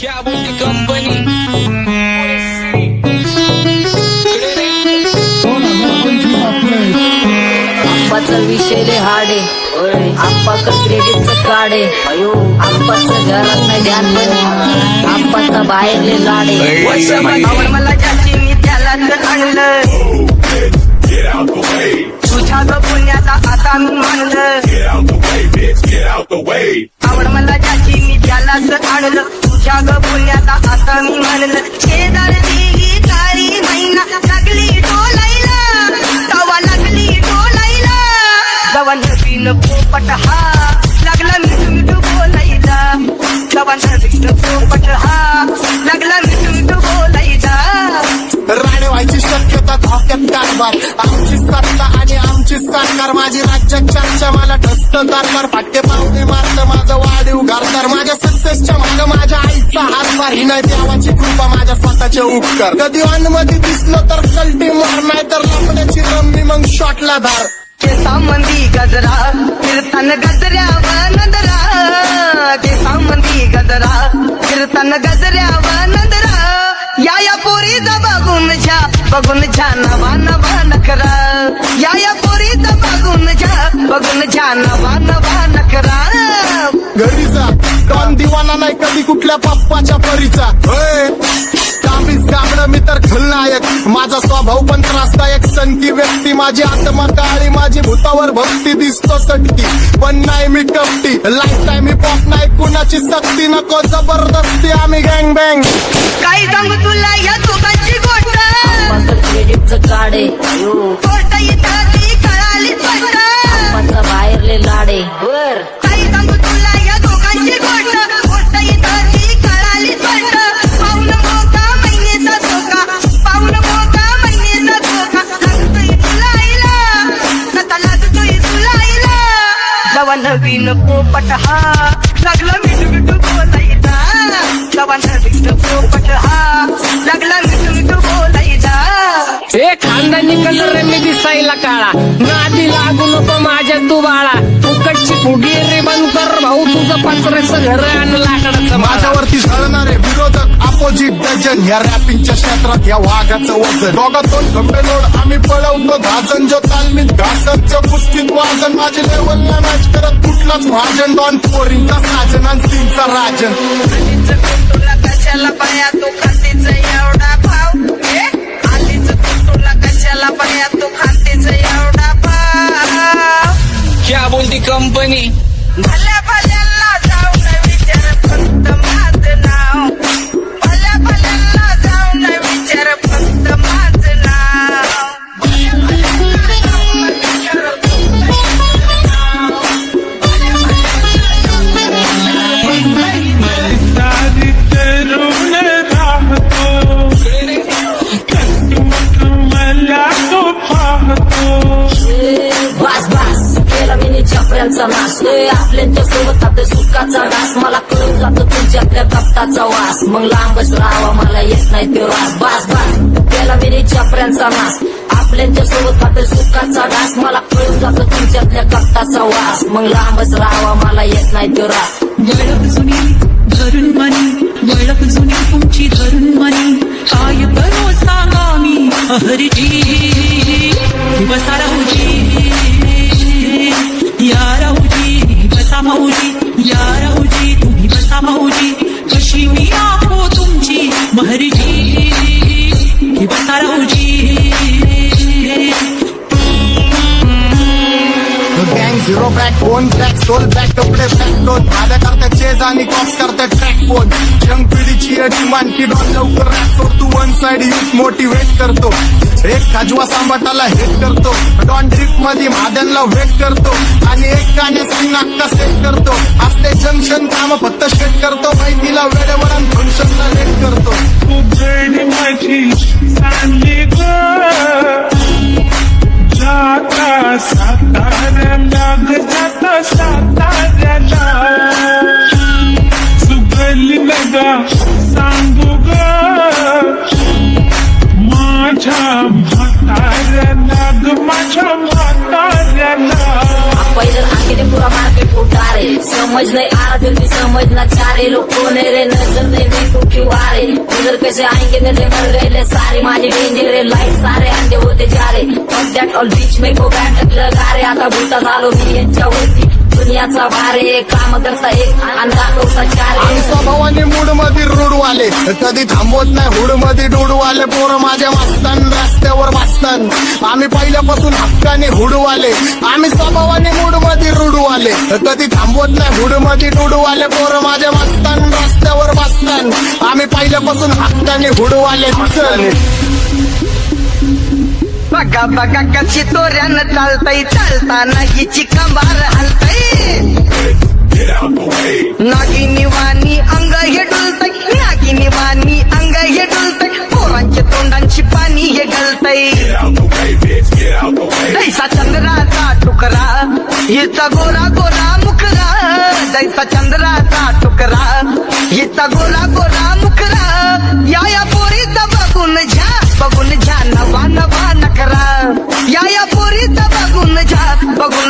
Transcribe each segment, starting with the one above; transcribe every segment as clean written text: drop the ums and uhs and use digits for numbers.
क्या बोलती कंपनी आप्पाचा विषय रे हाडे आप्पाकडे क्रेडिटचं काढे आप्पाचं घरात नाही ध्यान पण आप्पाचा बाहेरले लाडे आवड मला ज्याची मी त्याला तर आणलं तुझ्या ग पुण्याचा आता मी म्हणलं आवड मला ज्याची मी त्याला तर आणलं तुझ्या ग पुण्याचा आता मी म्हणलं शेजार दिली काळी महिना लागली डोलायला तवा लागली डोलायला जवा नवीन पोपट हा लागला मिठू मिठू बोलायला जवा नवीन पोपट हा लागला मिठू मिठू बोलायला राणे व्हायची शक्यता धोक्यात कारभार आमची सत्ता आणि आमची सरकार माझी राज्यात चर्चा मला ठसत कारभार फाटके पावणे मारत माझं वाढीव घरदार माझ्या सक्सेसच्या माग माझ्या आईचा हातभार ही नाही देवाची कृपा माझ्या स्वतःचे उपकार कधी मध्ये दिसलो तर कल्टी मार नाही तर लपण्याची रम्मी मग शॉटला धार केसामंदी गजरा कीर्तन गजऱ्यावर नंदरा केसामंदी गजरा कीर्तन गजऱ्यावर नंदरा या पोरीचा बघून झा नवा नवा नखरा या पोरीचा बघून झा नवा नवा नखरा घरी जा डॉन दिवाना नाही कधी कुठल्या पप्पाच्या परीचा कामीच गाबड मी तर खलनायक माझा स्वभाव पण त्रासदायक सनकी व्यक्ती माझी आत्मा काळी माझी भूतावर भक्ती दिसतो सटकी पण नाही मी कपटी लाईफ टाईम मी पॉप नाही कुणाची सक्ती नको जबरदस्ती आम्ही गँग बँग काय सांगू तुला या दोघांची गोष्ट आप्पाकडे क्रेडिटचं काढे गोष्ट इथं ती कळाली स्पष्ट आप्पाचा बाहेरले लाडे काय सांगू तुला या दोघांची गोष्ट इथं ती कळाली स्पष्ट पाऊन मोठा महिन्याचा धोका पाऊन मोठा महिन्याचा धोका लागतोय तुला आईला नका लागतोय तुला आईला जवा नवीन पोपट हा लागला मिठू मिठू बोलायचा जवा नवीन पोपट हा लागला मिठू मिठू बोलायचा ए खानदानी कलर रे मी दिसायला काळा नादी लागू नको माझ्या तू बाळा फुकटची फुगी रे बंद कर भाऊ तुझं पत्र्याचं घर आणि लाकडाचं माझ्यावरती झळणारे विरोधक अपोजिट डजन या रॅपिंगच्या क्षेत्रात या वाघाचं वजन दोघातून खंबे लोड आम्ही पळवतो धाजन जो तालमीत घासतच्या कुस्तीत वाजन माझी लेवल ना मॅच करत कुठलाच भाजन डॉन पोरींचा साजन आणि सिंगचा राजन तुला कशाला पाया तू खातीच एवढा भाव आलीच तुला कशाला पाया तू खातीच एवढा भाव क्या बोलती कंपनी भल्या भल्यांना जाऊ न विचार फक्त माझं नाव भल्या भल्यांना जाऊ न विचार फक्त माझं नाव सारी तरुण राहतो मला तो पाहतो बास बास केला मी चपऱ्यांचा नाश आपल्यांच्या सोबत आपल्या सुखाचा डास मला कळून जातो तुमच्यातल्या कपटाचा वास मग लांबच राहावा मला येत नाही तो रास बास बास केला मी चपऱ्यांचा नाश आपल्यांच्या सोबत आपल्या सुखाचा डास मला कळून जातो तुमच्यातल्या कपटाचा वास मग लांबच राहावा मला येत नाही तो रास वळख जुनी धरून मनी वळख जुनी तुमची धरून मनी काय करो सांगा मी हरजी बसा राहूजी या राहूजी बसा माऊजी या राहूजी तुम्ही बसा माऊजी कशी मी आहो तुमची महरजी बसा राहूजी गँग zero back one black soul back कपडे बॅक दोन भाड्या करतात चेज आणि कॉप्स करतात ट्रॅक फोन यंग पिढीची डिमांड की डॉन लवकर रॅप सोडतो वन साइड यूथ मोटिवेट करतो एक खाजवा सांबाटाला हेट करतो डॉन ट्रिप मध्ये महाद्यांना वेट करतो आणि एक गाण्यासाठी नाक्का सेट करतो असले जंक्शन काम फक्त शेट करतो माहितीला वेळेवर आणि फंक्शनला लेट करतो उघड माझी चांगली ग जाता साताऱ्याला ग जाता साताऱ्याला सुगली लगा सांगू ग माझ्या म्हाताऱ्याला ग माझ्या म्हाताऱ्याला पहिलं आखिरी पुरा मार्केट उतारे समज नाही आरा दिल समज ना चारे लोग कोने रे नजर नहीं देखो इधर कैसे आएंगे मेरे मर गए ले सारे माझे डेंजर लाईट सारे अंडे होते जा रे कॉन्टॅक्ट ऑल बीच में को बॅट लगा रे आता भूता झालो मी यांच्यावरती दुनियाचा भारे काम करता एक आणि दाखवता चार आम्ही स्वभावाने मूड मध्ये रूडवाले कधी थांबवत नाही हुड मध्ये डुडवाले पोरं माझ्या वाचतान रस्त्यावर वाचतान आम्ही पहिल्यापासून हक्काने हुडवाले आम्ही स्वभावाने मूड मध्ये रूडवाले कधी थांबवत नाही हुड मध्ये डुडवाले पोरं माझ्या वाचतान रस्त्यावर वाचतान आम्ही पहिल्यापासून हक्काने हुडवाले बघा बघा कशी तोऱ्यानं चालतय चालताना हिची कंबार हलतय नागिनी वाणी अंग हे डुलतय नागिनी वाणी अंग हे डुलतय पोरांच्या तोंडांची पाणी हे गलतय जैसा चंद्राचा टुकरा हिचा गोरा गोरा मुखरा जैसा चंद्राचा टुकरा हिचा गोरा गोरा मुखरा या पोरीचा बघून झा नवा नवा नकरा या पोरीचा बघून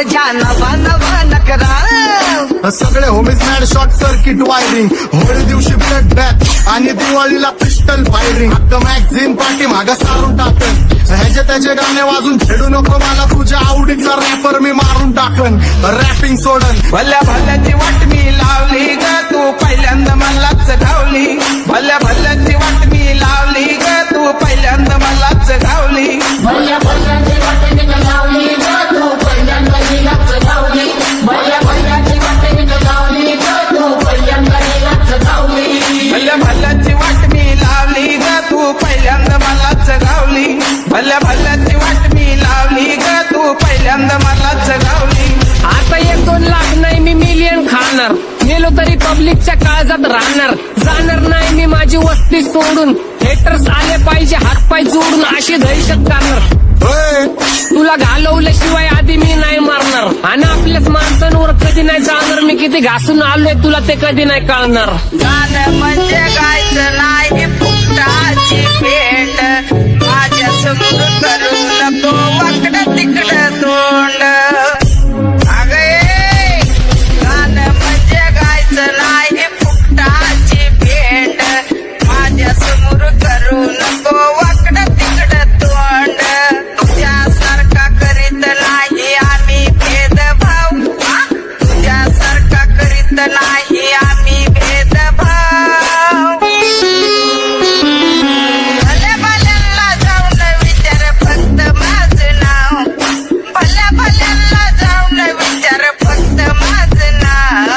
झा नवा नवा नकरा सगळे homies mad short circuit wiring Holi दिवशी ब्लड बॅथ आणि दिवाळीला पिस्टल फायरिंग हक्क मॅगझिन पाठी मागं सारून टाकन ह्याचे त्याचे गाणे वाजून खेळू नको मला तुझ्या आवडीचा रॅपर मी मारून टाकन रॅपिंग सोडन भल्या भल्याची वाट मी लावली ग तू पहिल्यांदा मलाच घावली भल्या भल्याची वाट मी लावली ग तू पहिल्यांदा मलाच घावली भल्या भल्याची वाट मी लावली ग तू पहिल्यांदा हिलाच गावली भल्या भल्याची वाट मी लावली ग तू पहिल्यांदा हिलाच गावली भल्या भल्याची वाट मी लावली ग तू पहिल्यांदा मलाच घावली भल्या भल्याची वाट मी लावली ग तू पहिल्यांदा मलाच घावली आता 1-2 लाख नाही मी मिलियन खाणार गेलो तरी पब्लिकच्या काळजात राहणार जाणार नाही मी माझी वस्ती सोडून हेटर्स आले पाहिजे हातपाय जोडून अशी दहशत करणार होय तुला घालवल्याशिवाय आधी मी नाही मारणार आणि आपल्याच माणसांवर कधी नाही चालणार मी किती घासून आलोय तुला ते कधी नाही कळणार गाणं म्हणजे गायचं नाही फुकटाची भेट माझ्या समोर करू नको वाकडं तिकडं तोंड गाणं म्हणजे गायचं नाही फुकटाची भेट माझ्या समोर करू नको वाकडं तिकडं तोंड तुझ्यासारखा करीत नाही आम्ही भेदभाव तुझ्यासारखा करीत नाही आम्ही भेदभाव भल्या भल्यांना जाऊन विचार फक्त माझं नाव भल्या भल्यांना जाऊन विचार फक्त माझं नाव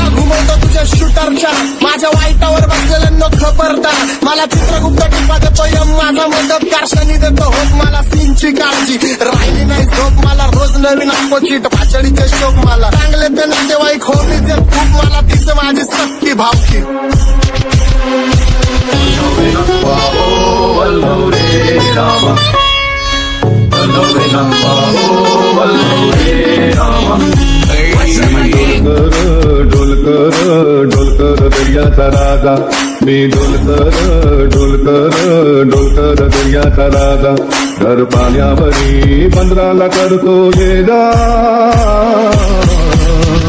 घुमवतो तुझ्या शूटरच्या माझ्या वाईटावर बसलेल्यांना खबरदार मला चित्रगुप्त टिपा देतो यम माझा मदतगार शनी देतो होप मला सीनची काळजी राहिली नाही झोप मला रोज नवीन अपोजिट भाचडीचे शोक मला चांगले ते नातेवाईक होमीचे खूप मला तिचं माझी सक्ती भावकी ढोलकर दर्याचा राजा मी ढोलकर दर्याचा राजा घर पाण्यावरी बंदराला करतो ये जा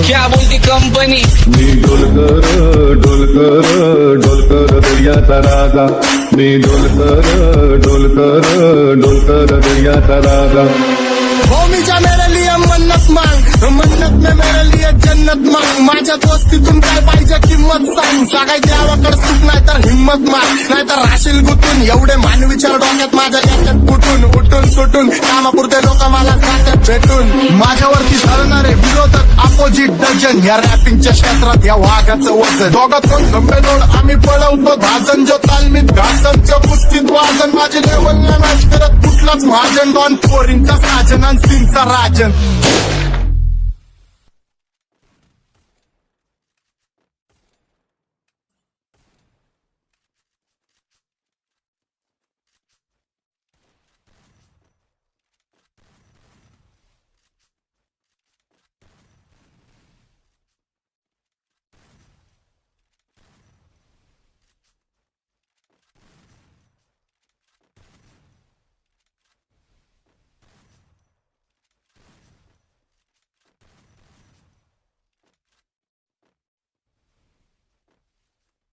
क्या बोलती कंपनी मी ढोलकर दर्याचा राजा मी ढोलकर दर्याचा राजा होमीच्या मेरे लिए मन्नत मांग मन्नत में मेरे लिए जन्नत मांग माझ्या दोस्तीतून काय पाहिजे किंमत सांग सगळ्या देवाकडे सुख नाही तर हिंमत माग नाही तर राशील गुतून एवढे मान विचार डोक्यात माझ्या याच्यात फुटून उठून सुटून कामापुरते लोक मला जातात भेटून माझ्यावरती ठरणारे विरोधक अपोजिट डझन या रॅपिंगच्या क्षेत्रात या वाघाचं वजन दोघात कोण गंभेदोड आम्ही पळवतो भाजन जो तालमीत घासनच्या कुस्तीत वाजन माझे लेवल नाही मॅच करत कुठलाच महाजन डॉन पोरींचा साजन आणि सिंगचा राजन